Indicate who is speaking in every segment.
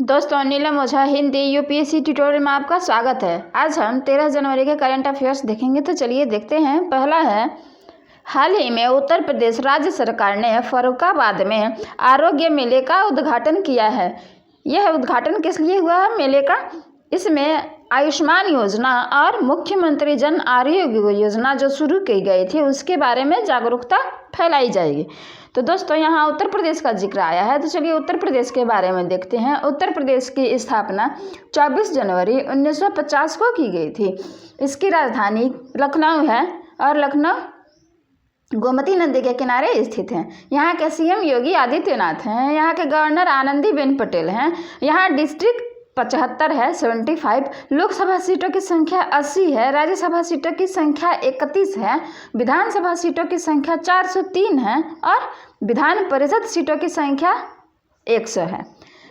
Speaker 1: दोस्तों, नीलम ओझा Hindi UPSC tutorial में आपका स्वागत है। आज हम 13 जनवरी के करंट अफेयर्स देखेंगे। तो चलिए देखते हैं। पहला है, हाल ही में उत्तर प्रदेश राज्य सरकार ने फर्रुखाबाद में आरोग्य मेले का उद्घाटन किया है। यह उद्घाटन किस लिए हुआ है मेले का? इसमें आयुष्मान योजना और मुख्यमंत्री जन आरोग्य योजना जो शुरू की गई थी उसके बारे में जागरूकता फैलाई जाएगी। तो दोस्तों, यहाँ उत्तर प्रदेश का जिक्र आया है, तो चलिए उत्तर प्रदेश के बारे में देखते हैं। उत्तर प्रदेश की स्थापना 24 जनवरी 1950 को की गई थी। इसकी राजधानी लखनऊ है और लखनऊ गोमती नदी के किनारे स्थित है। यहाँ के सीएम योगी आदित्यनाथ हैं। यहाँ के गवर्नर आनंदीबेन पटेल हैं। यहाँ डिस्ट्रिक्ट 75 है, 75। लोकसभा सीटों की संख्या 80 है। राज्यसभा सीटों की संख्या 31 है। विधानसभा सीटों की संख्या 403 है और विधान परिषद सीटों की संख्या 100 है।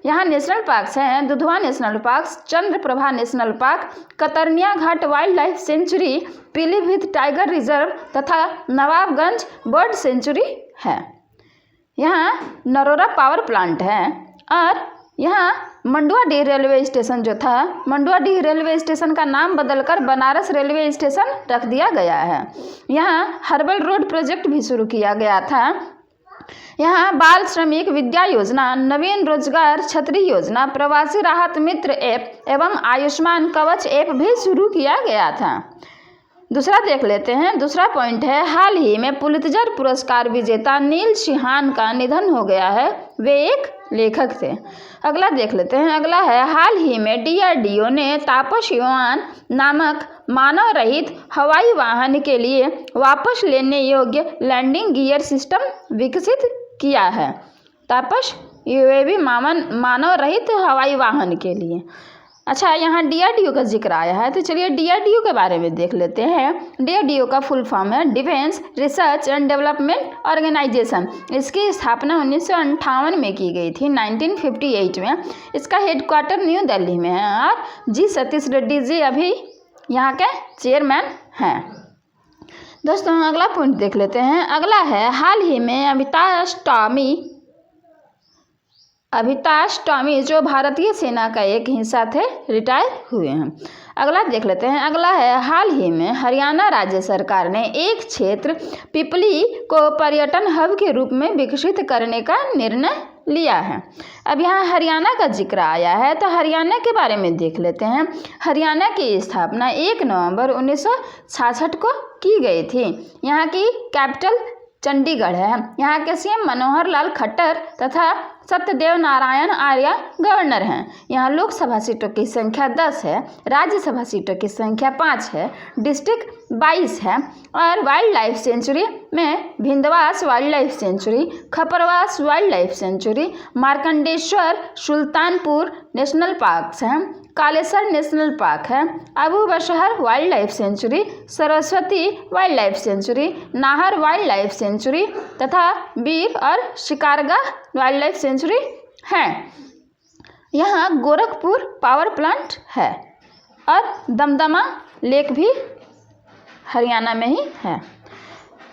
Speaker 1: यहाँ नेशनल पार्क्स हैं: Dudhwa national park, Chandraprabha national park, Katarnia Ghat wildlife sanctuary, Pilibhit tiger reserve तथा नवाबगंज बर्ड सेंचुरी है। यहाँ नरोरा पावर प्लांट है और यहाँ मंडुआडीह रेलवे स्टेशन जो था, मंडुआडीह रेलवे स्टेशन का नाम बदलकर बनारस रेलवे स्टेशन रख दिया गया है। यहाँ हर्बल रोड प्रोजेक्ट भी शुरू किया गया था। यहाँ बाल श्रमिक विद्या योजना, नवीन रोजगार छतरी योजना, प्रवासी राहत मित्र ऐप एवं आयुष्मान कवच ऐप भी शुरू किया गया था। दूसरा देख लेते हैं। दूसरा पॉइंट है, हाल ही में पुलित्जर पुरस्कार विजेता नील सिहान का निधन हो गया है। वे एक लेखक थे। अगला देख लेते हैं। अगला है, हाल ही में डीआरडीओ ने तापस युआन नामक मानव रहित हवाई वाहन के लिए वापस लेने योग्य लैंडिंग गियर सिस्टम विकसित किया है। तापस यूएवी मानव रहित हवाई वाहन के लिए। अच्छा, यहाँ डीआरडीओ का जिक्र आया है, तो चलिए डीआरडीओ के बारे में देख लेते हैं। डीआरडीओ का फुल फॉर्म है defence research and development organisation. इसकी स्थापना 1958 में की गई थी, 1958 में। इसका हेडक्वार्टर न्यू दिल्ली में है और जी सतीश रेड्डी जी अभी यहाँ के चेयरमैन हैं। दोस्तों, अगला पॉइंट देख लेते हैं। अगला है, हाल ही में अभिताष टॉमी जो भारतीय सेना का एक हिस्सा थे, रिटायर हुए हैं। अगला देख लेते हैं। अगला है, हाल ही में हरियाणा राज्य सरकार ने एक क्षेत्र पिपली को पर्यटन हब के रूप में विकसित करने का निर्णय लिया है। अब यहाँ हरियाणा का जिक्र आया है, तो हरियाणा के बारे में देख लेते हैं। हरियाणा की स्थापना 1 नवंबर 1966 को की गई थी। यहाँ की कैपिटल चंडीगढ़ है। यहाँ के सीएम मनोहर लाल खट्टर तथा सत्यदेव नारायण आर्य गवर्नर हैं। यहाँ लोकसभा सीटों की संख्या 10 है। राज्यसभा सीटों की संख्या 5 है। डिस्ट्रिक्ट 22 है और वाइल्ड लाइफ सेंचुरी में Bhindawas wildlife sanctuary, Khaparwas wildlife sanctuary, Markandeshwar Sultanpur national parks हैं, कालेसर नेशनल पार्क है, Abu Bashahar wildlife sanctuary, Saraswati wildlife sanctuary, Nahar wildlife sanctuary तथा बीर और शिकारगा वाइल्ड लाइफ सेंचुरी है। यहाँ गोरखपुर पावर प्लांट है और दमदमा लेक भी हरियाणा में ही है।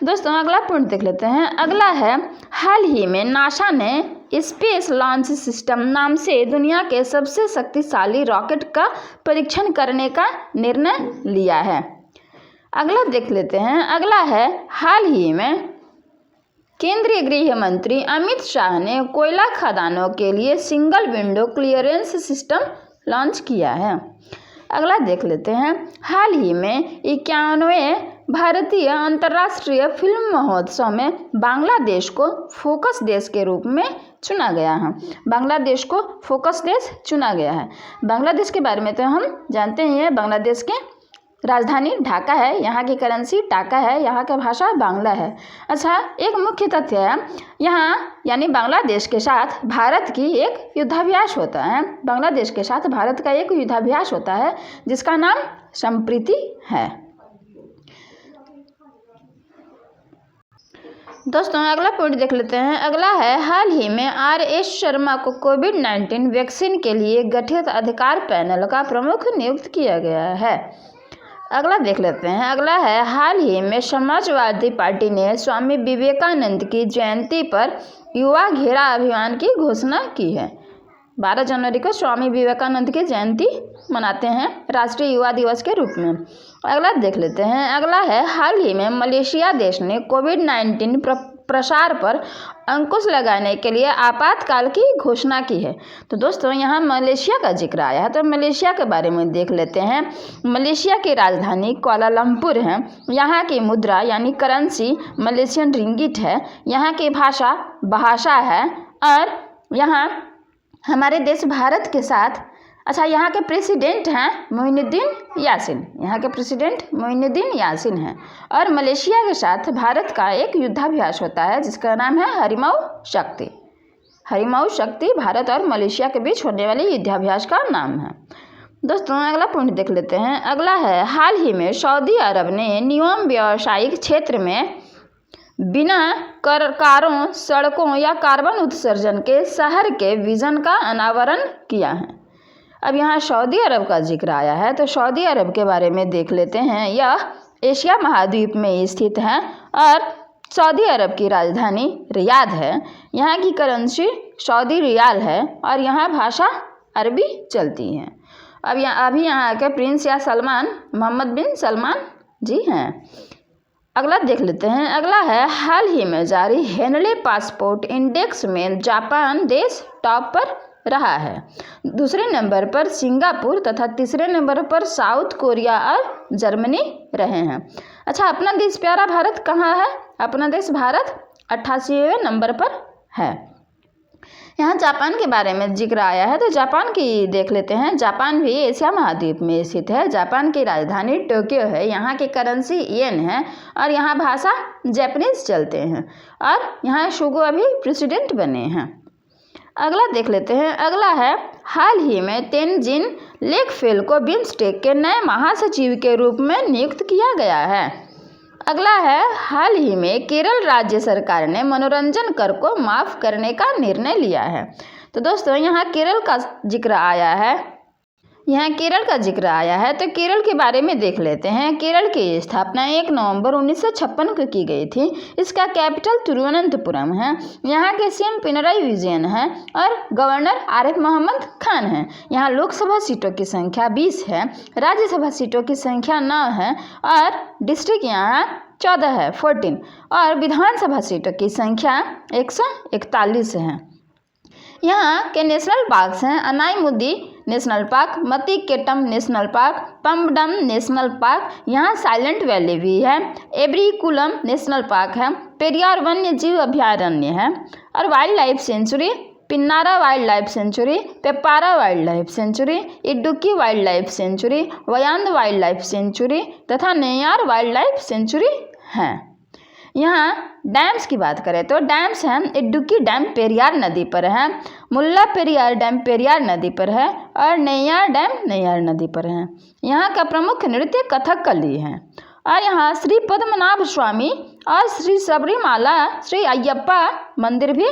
Speaker 1: दोस्तों, अगला पॉइंट देख लेते हैं। अगला है, हाल ही में नासा ने स्पेस लॉन्च सिस्टम नाम से दुनिया के सबसे शक्तिशाली रॉकेट का परीक्षण करने का निर्णय लिया है। अगला देख लेते हैं। अगला है, हाल ही में केंद्रीय गृह मंत्री अमित शाह ने कोयला खदानों के लिए single window clearance system launch किया है। अगला देख लेते हैं। हाल ही में 51वें भारतीय अंतर्राष्ट्रीय फिल्म महोत्सव में बांग्लादेश को फोकस देश के रूप में चुना गया है। बांग्लादेश को फोकस देश चुना गया है। बांग्लादेश के बारे में तो हम जानते ही हैं। बांग्लादेश के राजधानी ढाका है। यहाँ की करेंसी टाका है। यहाँ की भाषा बांग्ला है। अच्छा, एक मुख्य तथ्य है, यहाँ यानी बांग्लादेश के साथ भारत की एक युद्धाभ्यास होता है। बांग्लादेश के साथ भारत का एक युद्धाभ्यास होता है जिसका नाम संप्रीति है। दोस्तों, अगला पॉइंट देख लेते हैं। अगला है, हाल ही में RS शर्मा को कोविड-19 वैक्सीन के लिए गठित अधिकार पैनल का प्रमुख नियुक्त किया गया है। अगला देख लेते हैं। अगला है, हाल ही में समाजवादी पार्टी ने स्वामी विवेकानंद की जयंती पर युवा घेरा अभियान की घोषणा की है। 12 जनवरी को स्वामी विवेकानंद की जयंती मनाते हैं राष्ट्रीय युवा दिवस के रूप में। अगला देख लेते हैं। अगला है, हाल ही में मलेशिया देश ने कोविड-19 प्रसार पर अंकुश लगाने के लिए आपातकाल की घोषणा की है। तो दोस्तों यहाँ मलेशिया का जिक्र आया है, तो मलेशिया के बारे में देख लेते हैं। मलेशिया की राजधानी कुआलालंपुर है। यहाँ की मुद्रा यानी करेंसी मलेशियन रिंगिट है। यहाँ की भाषा बहासा है। और यहाँ हमारे देश भारत के साथ यहाँ के प्रेसिडेंट हैं मोइनुद्दीन यासीन। यहाँ के प्रेसिडेंट मोइनुद्दीन यासीन हैं। और मलेशिया के साथ भारत का एक युद्धाभ्यास होता है जिसका नाम है हरिमाऊ शक्ति। हरिमाऊ शक्ति भारत और मलेशिया के बीच होने वाले युद्धाभ्यास का नाम है। दोस्तों अगला पॉइंट देख लेते हैं। अगला है, हाल ही में सऊदी अरब ने नियम व्यावसायिक क्षेत्र में बिना कारों, सड़कों या कार्बन उत्सर्जन के शहर के विजन का अनावरण किया है। अब यहाँ सऊदी अरब का जिक्र आया है, तो सऊदी अरब के बारे में देख लेते हैं। यह एशिया महाद्वीप में स्थित है और सऊदी अरब की राजधानी रियाद है। यहाँ की करेंसी सऊदी रियाल है और यहाँ भाषा अरबी चलती है। अभी यहाँ के प्रिंस या सलमान मोहम्मद बिन सलमान जी हैं। अगला देख लेते हैं। अगला है, हाल ही में जारी हेनले पासपोर्ट इंडेक्स में जापान देश टॉप पर रहा है। दूसरे नंबर पर सिंगापुर तथा तीसरे नंबर पर साउथ कोरिया और जर्मनी रहे हैं। अपना देश प्यारा भारत कहाँ है? अपना देश भारत 88वें नंबर पर है। यहाँ जापान के बारे में जिक्र आया है, तो जापान की देख लेते हैं। जापान भी एशिया महाद्वीप में स्थित है। जापान की राजधानी टोक्यो है। यहाँ की करेंसी येन है और यहाँ भाषा जापानीज चलते हैं। और यहाँ शुगो अभी प्रेसिडेंट बने हैं। अगला देख लेते हैं। अगला है, हाल ही में तेनजिन लेकफेल को बिम्स्टेक के नए महासचिव के रूप में नियुक्त किया गया है। अगला है, हाल ही में केरल राज्य सरकार ने मनोरंजन कर को माफ़ करने का निर्णय लिया है। तो दोस्तों यहाँ केरल का जिक्र आया है। तो केरल के बारे में देख लेते हैं। केरल की स्थापना 1 नवंबर 1956 को की गई थी। इसका कैपिटल तिरुवनंतपुरम है। यहाँ के सीएम पिनराई विजयन है और गवर्नर आरिफ मोहम्मद खान है। यहाँ लोकसभा सीटों की संख्या 20 है, राज्यसभा सीटों की संख्या 9 है और डिस्ट्रिक्ट यहाँ 14 है 14 और विधानसभा सीटों की संख्या 141 है। यहाँ के नेशनल पार्क्स हैं Anamudi national park, Mathikettan national park, Pambadum national park, यहाँ साइलेंट वैली भी है, एब्रीकुलम नेशनल पार्क है, पेरियार वन्य जीव अभयारण्य है और वाइल्ड लाइफ सेंचुरी, पिन्नारा wildlife sanctuary, Peppara wildlife sanctuary, Idukki wildlife sanctuary, Wayanad wildlife sanctuary तथा नेयार वाइल्ड लाइफ सेंचुरी हैं। यहाँ डैम्स की बात करें तो डैम्स हैं, इडुक्की डैम पेरियार नदी पर है, मुल्ला पेरियार डैम पेरियार नदी पर है और नैयार डैम नैयार नदी पर है। यहाँ का प्रमुख नृत्य कथकली है और यहाँ श्री पद्मनाभ स्वामी और श्री सबरीमाला श्री अयप्पा मंदिर भी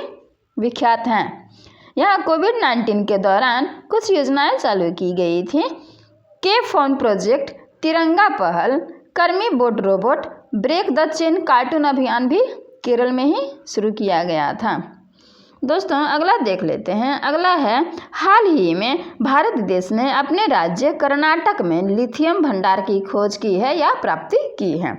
Speaker 1: विख्यात हैं। यहाँ कोविड-19 के दौरान कुछ योजनाएं चालू की गई थी। के फोन प्रोजेक्ट, तिरंगा पहल, Karmi bot robot, break the chain cartoon अभियान भी केरल में ही शुरू किया गया था। दोस्तों अगला देख लेते हैं। अगला है, हाल ही में भारत देश ने अपने राज्य कर्नाटक में लिथियम भंडार की खोज की है या प्राप्ति की है।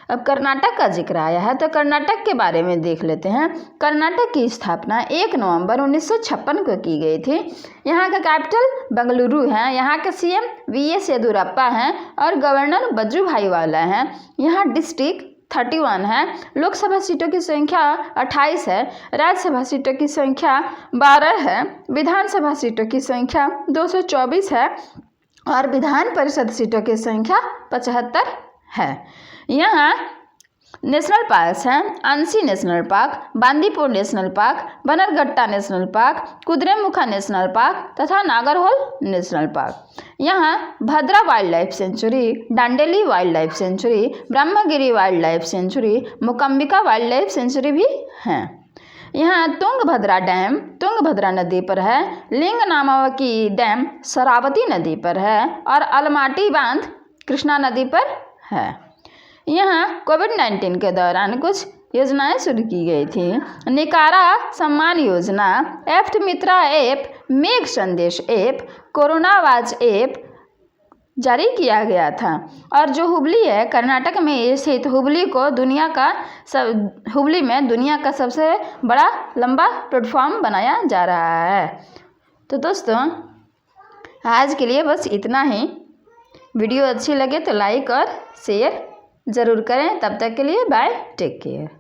Speaker 1: अब कर्नाटक का जिक्र आया है, तो कर्नाटक के बारे में देख लेते हैं। कर्नाटक की स्थापना 1 नवंबर 1956 को की गई थी। यहाँ का कैपिटल बेंगलुरु है। यहाँ के सीएम वीएस येदियुरप्पा हैं और गवर्नर वजुभाई वाला हैं। यहाँ डिस्ट्रिक्ट 31 है, लोकसभा सीटों की संख्या 28 है, राज्यसभा सीटों की संख्या 12 है, विधानसभा सीटों की संख्या 224 है और विधान परिषद सीटों की संख्या 75 है। यहाँ नेशनल पार्क्स हैं Anshi national park, Bandipur national park, Bannerghatta national park, Kudremukh national park तथा नागरहोल नेशनल पार्क। यहाँ Bhadra wildlife sanctuary, Dandeli wildlife sanctuary, Brahmagiri wildlife sanctuary, Mookambika wildlife sanctuary भी हैं। यहाँ तुंगभद्रा डैम तुंगभद्रा नदी पर है, लिंग नामावकी डैम शरावती नदी पर है और अलमाटी बांध कृष्णा नदी पर है। यहाँ कोविड-19 के दौरान कुछ योजनाएं शुरू की गई थी। निकारा सम्मान योजना, एफ्ट मित्रा ऐप, मेघ संदेश ऐप, कोरोना वाच ऐप जारी किया गया था। और जो हुबली है कर्नाटक में स्थित हुबली को हुबली में दुनिया का सबसे बड़ा लंबा प्लेटफॉर्म बनाया जा रहा है। तो दोस्तों आज के लिए बस इतना ही। वीडियो अच्छी लगे तो लाइक और शेयर ज़रूर करें। तब तक के लिए बाय, टेक केयर।